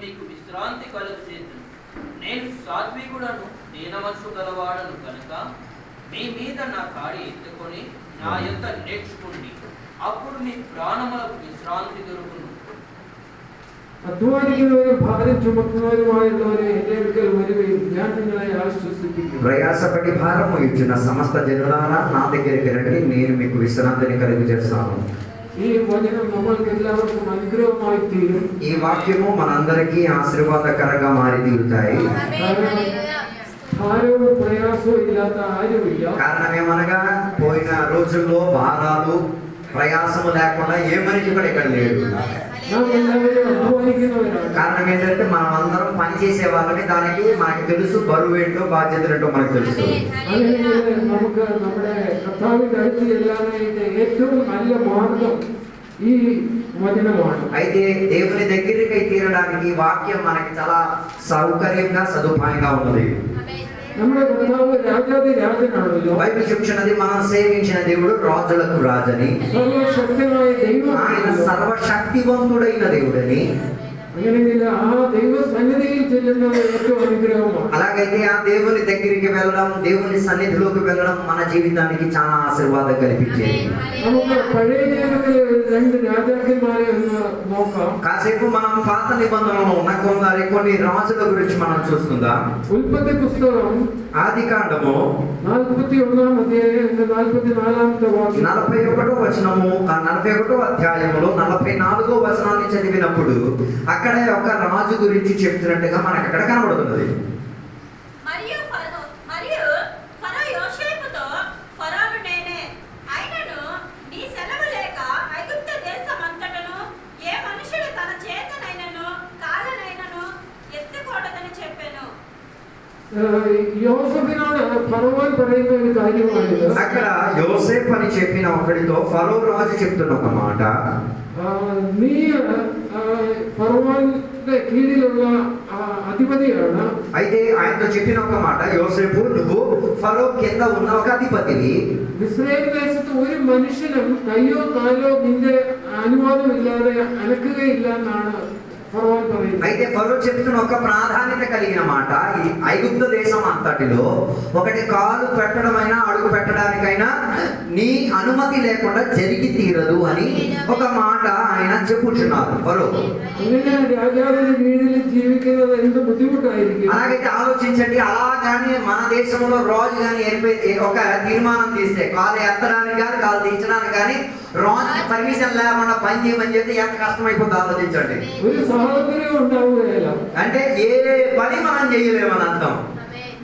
మీకు విశ్రాంతి కలుగు చేతును. నేను సాత్వికుడను, దీన మనసు గలవాడను కనుక మీ మీద నా కాడి ఎత్తుకొని నా యొక్క నేర్చుకోండి, అప్పుడు మీ ప్రాణములకు విశ్రాంతి దొరుకును. അധ്വാനിക്കുന്നവരും ഭാരം ചുമക്കുന്നവരുമായുള്ളവരെ എന്റെ അടുക്കൽ വരുകയും ഞാൻ നിങ്ങളെ ആശ്വസിപ്പിക്കും. ప్రయాసపడి భారము ఇచ్చిన సమస్త జనులారా నా దగ్గరికి రండి, నేను మీకు విశ్రాంతిని కలుగజేస్తాను. ఈ వచనం നമ്മൾക്ക് എല്ലാവർക്കും അനുഗ്രഹമായി തീരും. ఈ వాక్యము మనందరికీ ఆశీర్వాదకరంగా మారి తీరుతాయి. భారവും ప్రయాసവും ఇല്ലാത്ത ఆరుమిല്ല. కారణం ఏమనగా పోయిన రోజుల్లో భారాలు ప్రయాసము లేకుండా ఏ మనిషి కూడా ఇక్కడ లేడు. కారణం ఏంటంటే మనం అందరం పని చేసే వాళ్ళని, దానికి మనకు తెలుసు బరువు ఏంటో బాధ్యతలు ఏంటో మనకు తెలుసు. നമുക്ക് നമ്മുടെ കർത്താവിന്റെ അടുത്ത് ചെല്ലാനായിട്ട് ഏറ്റവും നല്ല മാർഗം ఈ వచనമാണ്. అయితే దేవుని దగ్గరికి తీరడానికి వాక్యం మనకి చాలా సౌకర్యంగా సదుపాయంగా ఉన్నది. നമ്മുടെ കർത്താവ് രാജാതി രാജനാണല്ലോ. బైబిల్ చెప్తున్నది మనం సేవించిన దేవుడు రాజులకు రాజని, സർവശക്തനായ ദൈവം, ఆయన సర్వశక్తివంతుడైన దేవుడని. അങ്ങനെയെങ്കിൽ ആ ദൈവ സന്നിധിയിൽ ചെല്ലുന്നത് ഏറ്റവും അനുഗ്രഹമാണ്. అలాగైతే ఆ దేవుని దగ్గరికి వెళ్ళడం, దేవుని సన్నిధిలోకి వెళ్ళడం మన జీవితానికి చాలా ఆశీర్వాదం కల్పించేది. നമുക്ക് പഴയ നിയമത്തിലെ രണ്ട് രാജാക്കന്മാരെ ഒന്ന് നോക്കാം. కాసేపు మనం పాత నిబంధనలో ఉన్న కొన్ని రాజుల గురించి మనం చూసుకుందాం. ఉల్పత్తి పుస్తకం ఆది కాండము 41వ అధ్యాయం 44వ వాక్యం, 41వ వచనము 41వ అధ్యాయములో 44వ వచనాన్ని చదివినప్పుడు అక్కడ ఒక రాజు గురించి చెప్తున్నట్టుగా మనకు అక్కడ కనబడుతున్నది. మరియు ఫరో యోసేపుతో, ఫరోను నేనే, అయినను నీ సెలవు లేక ఐగుప్తు దేశమంతటను ఏ మనుషుడు తన చేతనైనను కాలనైనను ఎత్తుకోవడదని చెప్పాను. యోసేపునోട് ఫరోవన్ പറയുന്ന ഒരു കാര്യമാണ്. అక్కడ యోసేపు అని చెప్పిన ఒకడితో ఫరో రాజు చెప్తున్న ఒక మాట, നീ ఫరోవన్ന്റെ కీഴിലുള്ള అధిపతిയാണ്. అయితే ఆయనతో చెప్పిన ఒక మాట, యోసేపు నువ్వు ఫరో కింద ఉన్న ఒక అధిపతివి. ഇസ്രായേൽ ദേശത്ത് ഒരു മനുഷ്യനും കയ്യോ കാലോ നിന്റെ അനുവാദമില്ലാതെ അനക്കുകയില്ല എന്നാണ് ഫറോവൻ പറയുന്നത്. అయితే ఫరో చెప్తున్న ఒక ప్రాధాన్యత కలిగిన మాట, ఈ ఐగుప్తు దేశం అంతటిలో ఒకటి కాలు పెట్టడమైనా అడుగు పెట్టడానికైనా నీ అనుమతి లేకుండా జరిగి తీరదు అని ఒక మాట ఆయన చెప్పుచున్నారు ఫరో. അങ്ങനെ രാജാവിന്റെ കീഴിൽ ജീവിക്കുന്നത് എന്ത് ബുദ്ധിമുട്ടായിരിക്കും. అలాగైతే ఆలోచించండి, అలా కానీ మన దేశంలో రాజు కానీ ఒక తీర్మానం తీస్తే కాలు ఎత్తడానికి కానీ కాలు దించడానికి కానీ రాజు పర్మిషన్ లేకుండా పని చేయమని చెప్తే ఎంత కష్టమైపోతుందో ఆలోచించండి. ഒരു സ്വാതന്ത്ര്യം ഉണ്ടാവുകയില്ല. అంటే ఏ పని మనం చేయలేమని అర్థం.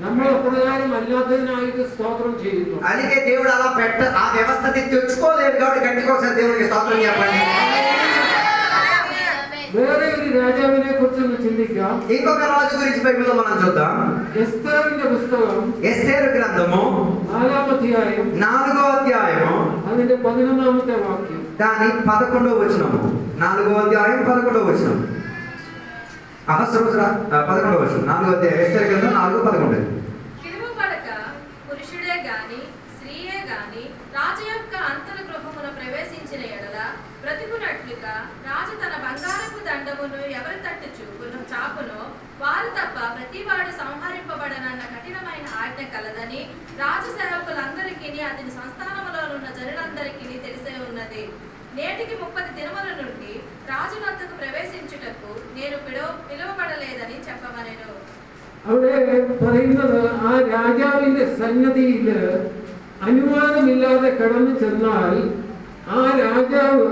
നമ്മൾ അപ്രകാരം അല്ലാത്തതിനായിട്ട് സ്തോത്രം ചെയ്യുന്നു. అందుకే దేవుడు అలా ఆ వ్యవస్థని తెచ్చుకోలేదు కాబట్టి గట్టిగా ఒకసారి దేవుడికి స్తోత్రం చెప్పండి. വേറെ ഒരു രാജാവിനെ കുറിച്ച് ചിന്തിക്കാം. ఇంకొక రాజు గురించి బైబిల్లో మనం చూద్దాం. എസ്തേറിന്റെ പുസ്തകം ఎస్తేరు గ్రంథము 4వ అధ్యాయం 4వ అధ్యాయము അതിന്റെ 11వ వాక్యం, దాని 11వ వచనము. 4వ అధ్యాయం 11వ వచనం. అహస్రోజు 11వ వచనం. 4వ అధ్యాయం ఎస్తేరు గ్రంథం 4:11. తిరుగుబడక పురుషుడే గాని స్త్రీయే గాని రాజు యొక్క అంతర్గృహమున ప్రవేశించిన ఎడల బ్రతికున్నట్లుగా రాజు తన బంగారపు దండమును ఎవరి తట్టు చాపునో వారు తప్ప ప్రతివాడు సంహరింపబడనన్న కఠినమైన ఆజ్ఞ కలదని రాజు సేవకులందరికీ అతని సంస్థానములో ఉన్న జనులందరికీ తెలిసే ఉన్నది. నేటికి 30 దినముల నుండి రాజు వద్దకు ప్రవేశించుటకు నేను పిలువబడలేదని చెప్పమనెను. അവിടെ പറയുന്നത് ആ രാജാവിന്റെ സന്നദ്ധിയില് അനുവാദമില്ലാതെ കടന്നു ചെന്നാൽ ആ രാജാവ്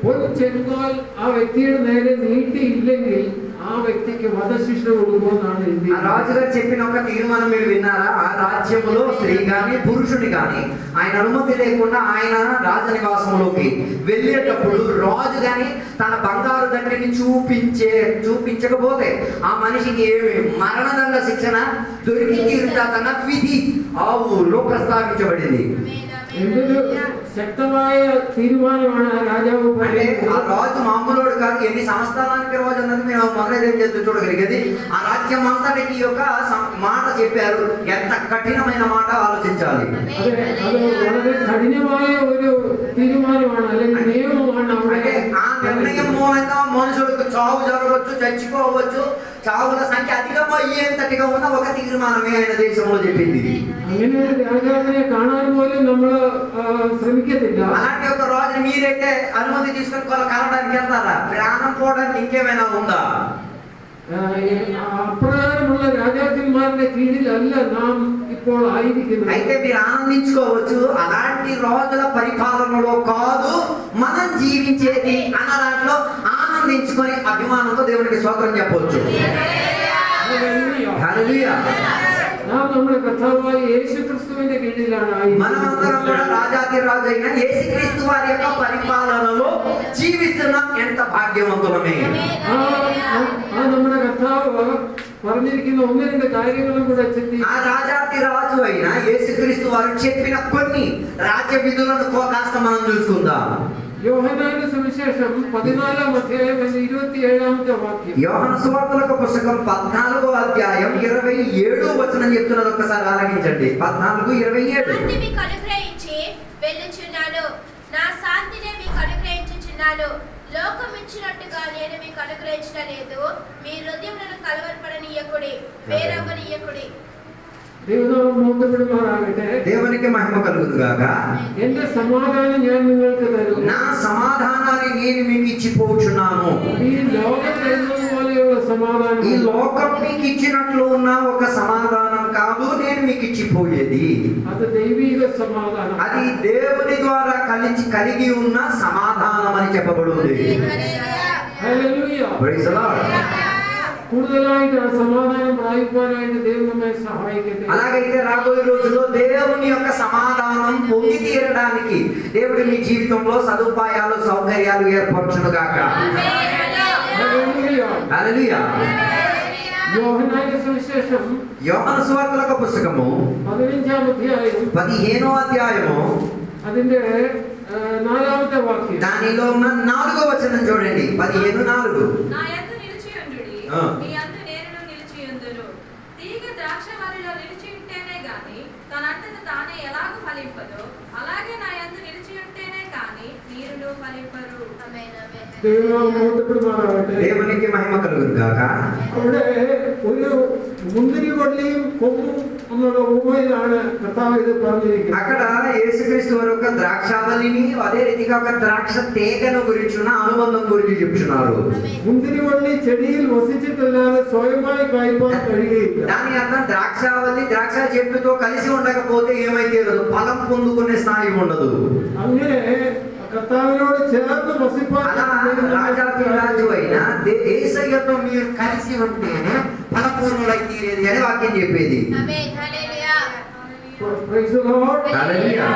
പൊൻചെങ്കോൽ ആ വ്യക്തിയുടെ നേരെ നീട്ടിയില്ലെങ്കിൽ ఆ వ్యక్తికి వధశిక్ష കൊടുക്കുമെന്നാണ് ఆ రాజుగారు చెప్పిన ఒక తీర్మానం మీరు విన్నారా? ఆ రాజ్యములో స్త్రీ గాని పురుషుని గాని ఆయన అనుమతి లేకుండా ఆయన రాజనివాసంలోకి వెళ్ళేటప్పుడు రాజు గాని తన బంగారు దండిని చూపించకపోతే ఆ మనిషికి ఏమి మరణదండ శిక్షణ దొరికి తీరుతాదన్న విధి ఆ ఊళ్ళో ప్రస్తావించబడింది. శక్తമായ తీర్మానമാണ് ఆ రాజావు అంటే ఆ రాజు మామూలుడు కాదు, ఎన్ని సంవత్సరానికి రాజు అన్నది మేము మొదలైతే చేస్తూ చూడగలిగేది. ఆ రాజ్యం అంతటికి యొక్క మాట చెప్పారు. ఎంత కఠినమైన మాట ఆలోచించాలి. അത് വളരെ കഠിനമായ ഒരു തീരുമാനമാണ്, അല്ലെങ്കിൽ നിയമമാണ്. అంటే ఆ నిర్ణయం మూలంగా మనుషులకు చావు జరగవచ్చు, చచ్చిపోవచ్చు. చావుల సంఖ్య అధికం అయ్యేంతటిగా ఉన్న ఒక తీర్మానమే ఆయన దేశంలో చెప్పింది. അങ്ങനെ ഒരു രാജാവിനെ കാണാൻ പോലും നമ്മൾ ശ്രമിക്കത്തില്ല. అలాంటి ఒక రాజుని మీరైతే అనుమతి తీసుకొని కలవడానికి వెళ్తారా? ప్రాణం పోవడానికి ఇంకేమైనా ఉందా? అప్రకారముള്ള రాజాకన్మాരുടെ కీഴിലല്ല നാം ഇപ്പോൾ ആയിരിക്കുന്നത്. అయితే మీరు ఆనందించుకోవచ్చు, అలాంటి రాజుల పరిపాలనలో కాదు మనం జీవించేది అన్న దాంట్లో ఆనందించుకొని అభిమానంతో దేవునికి స్తోత్రం చెప్పవచ్చు. హల్లెలూయా. നാം നമ്മുടെ കർത്താവായ യേശുക്രിസ്തുവിന്റെ കീഴിലാണ്. మనమందరం కూడా రాజాది రాజు అయిన యేసుక్రీస్తు వారి యొక్క పరిపాలనలో జీవిస్తున్నాం. ఎంత భాగ్యవంతులమే. നമ്മുടെ కర్తావు പറഞ്ഞിരിക്കുന്ന ഒന്ന് രണ്ട് കാര്യങ്ങളും కూడా చెప్పి ఆ రాజాది రాజు అయిన యేసుక్రీస్తు వారు చెప్పిన కొన్ని రాజ్య విధులను కాస్త మనం చూసుకుందాం. యోహన్నాను సువిశేషం 14వ అధ్యాయం 27వ వాక్యం. యోహాను సువార్తల పుస్తకం 14వ అధ్యాయం 27వ వచనం చెప్తున్నది, ఒక్కసారి ఆలకించండి. 14:27. శాంతి మీకు అనుగ్రహించి వెళ్ళుచున్నాను, నా శాంతిని మీకు అనుగ్రహించుచున్నాను. లోకం ఇచ్చినట్టుగా నేను మీకు అనుగ్రహించలేదు. మీ హృదయములను కలవరపడనీయకుడి, వేరవ్వనీయకుడి. దేవునికి మహిమ కలుగును గాక. എന്റെ സമാധാനം ഞാൻ നിങ്ങൾക്ക് തരുന്നു, నా సమాధానాన్ని నేను మీకు ఇచ్చిపోచున్నాను. ఈ లోకం తരുന്നത് പോലെയുള്ള సమాధానం, ఈ లోకం మీకు ఇచ్చినట్లు ఉన్న ఒక సమాధానం కాదు నేను మీకు ఇచ్చిపోయేది. అది దైవిక సమాధానం. అది దేవుని ద్వారా కలిగి ఉన్న సమాధానం అని చెప్పబడింది. హల్లెలూయా. Praise the lord. കൂടുതലായിട്ട് ఆ సమాధానం ప్రాപിക്കാനായിട്ട് దేవుడు നമ്മെ సహాയിക്കട്ടെ. అలాగైతే రాబోయే రోజుల్లో దేవుని యొక్క సమాధానం పొంది తీరడానికి దేవుడు మీ జీవితంలో సదుపాయాలు సౌకర్యాలు ఏర్పరచును గాక. హల్లెలూయా. హల్లెలూయా. యోహన్నాను సువిశేషం యోహాను సువార్తల పుస్తకము 15వ అధ్యాయం 15వ అధ్యాయము അതിന്റെ 4వ వాక్యం. దానిలో ఉన్న 4వ వచనం చూడండి. 15:4. నా యందు నిలిచియుండుడి, మీ యందు నేనును నిలిచియుందును. తీగ ద్రాక్షవల్లిలో నిలిచి ఉంటేనే గాని తనంతట తానే ఎలాగూ ఫలింపదో, అలాగే నా యందు నిలిచి ఉంటేనే గాని మీరును ఫలింపరు. దేవునికి మహిమ కలుగును గాక. അവിടെ ഒരു മുന്തിരിവള്ളിയും കൊമ്പും എന്നുള്ള ഉപമയിലാണ് കർത്താവ് ഇത് പറഞ്ഞിരിക്കുന്നത്. అక్కడ యేసుక్రీస్తు వారు ఒక ద్రాక్షావల్లిని అదే రీతిగా ఒక ద్రాక్ష తీగను గురించి ఉన్న అనుబంధం గురించి చెప్తున్నారు. മുന്തിരിവള്ളി ചെടിയിൽ വസിച്ചിട്ടല്ലാതെ സ്വയമായി കായ്പാൻ കഴിയുകയില്ല. దాని అర్థం ద్రాక్షావల్లి ద్రాక్ష చెట్టుతో కలిసి ఉండకపోతే ఏమైతే ఫలం పొందుకునే స్థాయి ఉండదు. അങ്ങനെ కర్తావినోడు చేర్ను వసిపాన్ రాజు అయినా యేసయ్యతో మీరు కలిసి ఉంటేనే ఫలపూర్ణులై తీరేది అని వాక్యం చెప్పేది. Praise the lord. హల్లెలూయా.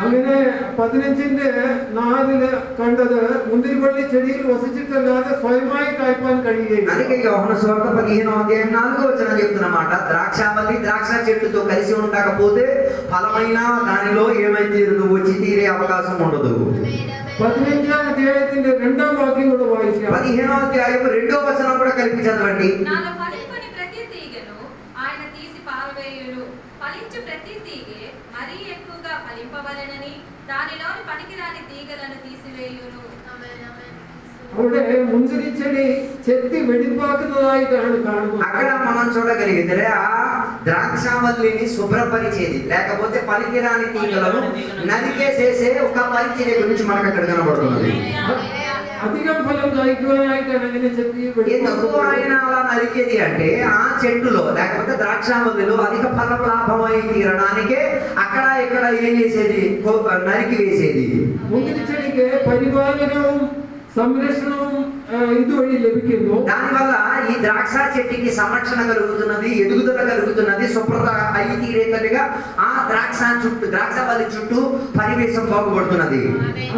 അങ്ങനെ 15:4 കണ്ടത് മുന്തിരിവള്ളി ചെടിയിൽ വസിച്ചിട്ടല്ലാതെ സ്വയമായി കായ്പാൻ കഴിയുകയില്ല. అందుకే యోహాను సువార్త 15వ అధ్యాయం 4వ వచనం చెప్తున్నమాట, ద్రాక్షావల్లి ద్రాక్ష చెట్టుతో కలిసి ఉండకపోతే ఫలమైన దానిలో ఏమైతే వచ్చి తీరే అవకాశం ఉండదు. 15వ అధ్యాయത്തിന്റെ 2వ వాక్యం కూడా వాయిద్దాం. 15వ అధ్యాయం 2వ వచనం కూడా కలిపి చదవండి. నాలో ఫలింపని ప్రతి తీగను ఆయన తీసి పారవేయును. ఫలించు ప్రతి తీగె మరీ ఎక్కువగా ఫలింపవలెనని దానిలోని పనికిరాని తీగలను తీసివేయును. അവിടെ മുന്തിരി ചെടി ചെത്തി വെടിപ്പാക്കുന്നതായിട്ടാണ് കാണുന്നത്. అక్కడ మనం చూడగలిగితే ఆ ద్రాక్షావల్లిని శుభ్రపరిచేది లేకపోతే పనికిరాని తీగలను నరికేసేసే ఒక పరిచర్య గురించి మనకు అక్కడ కనబడుతున్నది. అధికం ఫలం కాయకువానాయిട്ടാണ് അങ്ങനെ చెట్టి ఎందుకు ఆయన అలా నరికేది అంటే ఆ చెట్టులో లేకపోతే ద్రాక్షావల్లిలో అధిక ఫలం లాభమై తీరడానికే అక్కడ ఇక్కడ ఏం చేసేది, నరికి వేసేది. മുന്തിരി ചെടിക്ക് പരിപാലനവും സംരക്ഷണവും ഇതുവഴി ലഭിക്കുന്നു. దానివల్ల ఈ ద్రాక్ష చెట్టుకి సంరక్షణ కలుగుతున్నది, ఎదుగుదల కలుగుతున్నది, శుభ్రత అయి తీరేటట్టుగా ఆ ద్రాక్షవల్లి చుట్టూ పరివేశం బాగుపడుతున్నది.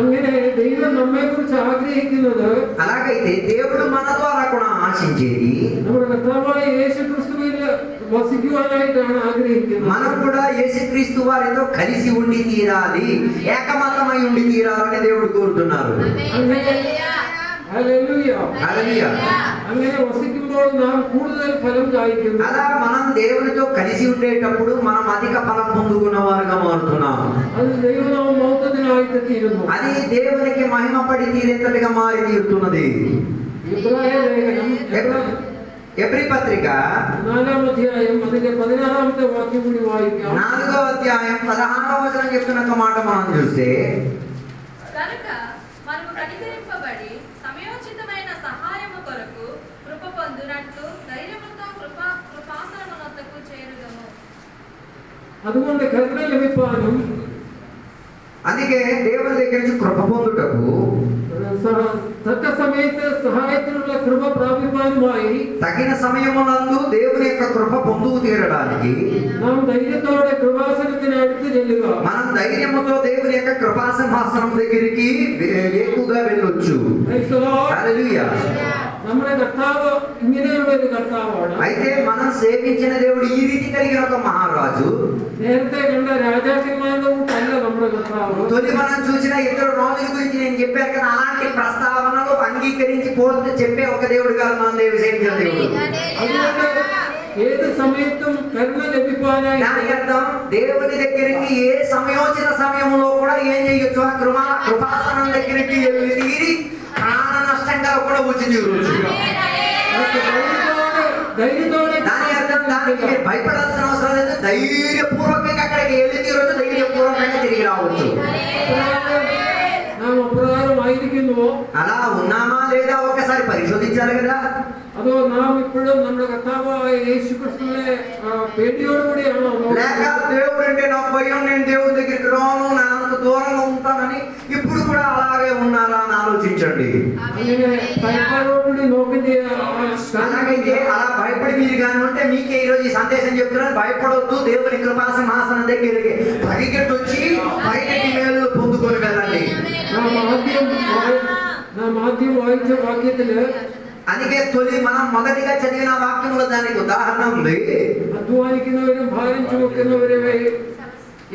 അങ്ങനെ ദൈവം നമ്മെ കുറിച്ച് ആഗ്രഹിക്കുന്നത്, అలాగైతే దేవుడు మన ద్వారా కూడా ఆశించేది നമ്മുടെ കർത്താവായ യേശുക്രിസ്തുവിൽ വസിക്കുവാനായിട്ടാണ് ആഗ്രഹിക്കുന്നത്. మనం కూడా యేసుక్రీస్తు వారితో కలిసి ఉండి తీరాలి, ఏకమతమై ఉండి తీరాలని దేవుడు కోరుతున్నారు. ഹല്ലേലൂയ. హల్లెలూయా. അങ്ങനെ వసిക്കുമ്പോൾ നാം കൂടുതൽ ఫలం കായ്ക്കുന്നു. అలా మనం దేవునితో కలిసి ఉండేటప్పుడు మనం అధిక ఫలం పొందుకున్న వారుగా మారుతున్నాం. അത് ദൈവനാമം മഹത്വത്തിനായിട്ട് തീരുന്നു. అది దేవునికి మహిమపడి తీరేటట్టుగా మారి తీరుతున్నది. ഇബ്രായ ലേഖനം ఎబ్రీ పత్రిక 4వ అధ్యాయం അതിന്റെ 16వ వాక్యం കൂടി వాയിക്കാം. 4వ అధ్యాయం 16వ వచనం చెప్తున్న ఒక మాట మనం చూస్తే, కనుక మనము కనికరింపబడి సమయోచితమైన సహాయము కొరకు కృప పొందునట్లు ధైర్యముతో కృపాసనమునొద్దకు చేరుదము. അതുകൊണ്ട് കരുണ ലഭിപ്പാനും అందుకే దేవుని దగ్గర నుంచి కృప పొందుటకు, తగ్గ సమయത്ത് సహాయത്തിനുള്ള కృప ప్రాപിപ്പാനുമായി తగిన సమయమునందు దేవుని యొక్క కృప పొందుకు తీరడానికి നാം ധൈര്യത്തോടെ കൃപാസനത്തിന് അടുത്ത് ചെല്ലുക. మనం ధైర్యముతో దేవుని యొక్క కృపా సింహాసనం దగ్గరికి ఎక్కువగా వెళ్ళొచ్చు. Praise the Lord. హల్లెలూయా. നമ്മുടെ കർത്താവ് ഇങ്ങനെയുള്ള ഒരു കർത്താവാണ്. అయితే మనం సేవించిన దేవుడు ఈ రీతి కలిగిన ఒక మహారాజు. നേരത്തെ കണ്ട രാജാക്കന്മാരുടെ കൂട്ടല്ല നമ്മുടെ കർത്താവ്. తొలి మనం చూసిన ఇద్దరు రాజుల గురించి నేను చెప్పాను కదా, అలాంటి ప్రస్తావనలు అంగీకరించి పోల్చి చెప్పే ఒక దేవుడు కాదు మనం సేవించిన దేవుడు. അതുകൊണ്ട് ഏത് സമയത്തും കരുണ ലഭിക്കാനായി దాని అర్థం దేవుని దగ్గరికి ఏ సమయోచిత సమయంలో కూడా ఏం చేయొచ్చు, ఆ కృపాసనం దగ్గరికి వెళ్ళి తీరి ప్రాణ నష్టంగా కూడా వచ్చి తీరవచ్చు. ధైర్యతోనే దాని అర్థం దానికి మీరు భయపడాల్సిన అవసరం లేదు, ధైర్యపూర్వకంగా అక్కడికి వెళ్ళి తీరవచ్చు, ధైర్యపూర్వకంగా తిరిగి రావచ్చు. നാം അപ്രകാരമായിരിക്കുന്നുവോ, అలా ఉన్నామా లేదా ఒక్కసారి పరిశోధించాలి కదా. അതോ നാം ഇപ്പോഴും നമ്മുടെ കർത്താവായ യേശുക്രിസ്തുവിനെ പേടിയോടുകൂടിയാണോ లేక దేవుడు అంటే నాకు భయం, నేను దేవుడి దగ్గరికి రాను, నేను అంత దూరంగా ఉంటానని ఇప్పుడు కూడా అలాగే ఉన్నారా అని ఆలోచించండి. അങ്ങനെ ഭയപ്പാടോടുകൂടി നോക്കിന്റെ అలాగైతే అలా భయపడి మీరు కానీ ఉంటే మీకే ఈరోజు ఈ సందేశం చెప్తున్నాను, భయపడొద్దు. దేవుని కృపా సింహాసనం దగ్గరికి పరిగెట్టి వచ్చి పరిగెట్టి మేలు పొందుకొని వెళ్ళండి. നാം ആദ്യം വായിച്ച വാക്യത്തില് అందుకే తొలి మనం మొదటిగా చదివిన వాక్యంలో దానికి ఉదాహరణ ఉంది. അധ്വാനിക്കുന്നവരും ഭാരം ചുമക്കുന്നവരെ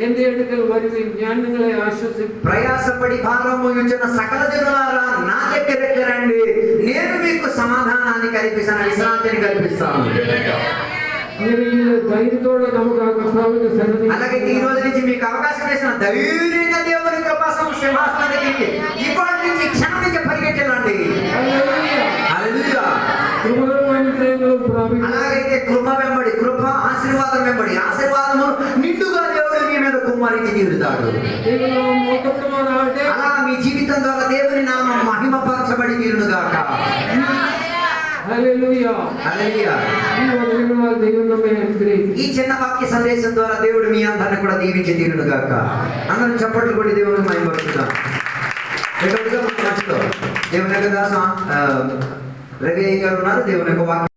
എന്റെ അടുക്കൽ വരുവിൻ, ഞാൻ നിങ്ങളെ ആശ്വസിപ്പിക്കും. ప్రయాసపడి భారం మోయుచున్న సకల జనులారా నా దగ్గరికి రండి, నేను మీకు సమాధానాన్ని కల్పిస్తాను, విశ్రాంతిని కల్పిస్తాను. അങ്ങനെ ധൈര്യത്തോടെ നമുക്ക് ആ കർത്താവിന്റെ സന്നിധി. అలాగైతే ఈ రోజు నుంచి మీకు అవకాశం వేసిన ధైర్యంగా దేవుని కృపా సింహాసనం దగ్గరికి ఇప్పటి నుంచి క్షణం నుంచి పరిగెట్టండి. హల్లెలూయా. కృపകളും అనుగ్రహങ്ങളും ప్రాപിക്കും. అలాగైతే కృప వెంబడి కృప, ఆశీర్వాదం వెంబడి ఆశీర్వాదము నిండుగా దేవుడు మీ మీద కుమ్మరించి తీరుతాడు. ദൈവനാമം മഹത്വപ്പെടുമാറാകട്ടെ. అలా మీ జీవితం ద్వారా దేవుని నామం మహిమపరచబడి తీరును గాక. హల్లెలూయా. హల్లెలూయా. ఈ వచనముల దైవం നമ്മെ അനുഗ്രഹിക്കും. ఈ చిన్న వాక్య సందేశం ద్వారా దేవుడు మీ అందరిని కూడా దీవించి తీరును గాక. అందరం చప్పట్లు కొట్టి దేవుని మహిమపరుద్దాం. మధ్యలో దేవుని యొక్క దాస రవి గారు ఉన్నారు. దేవుని యొక్క వాక్యం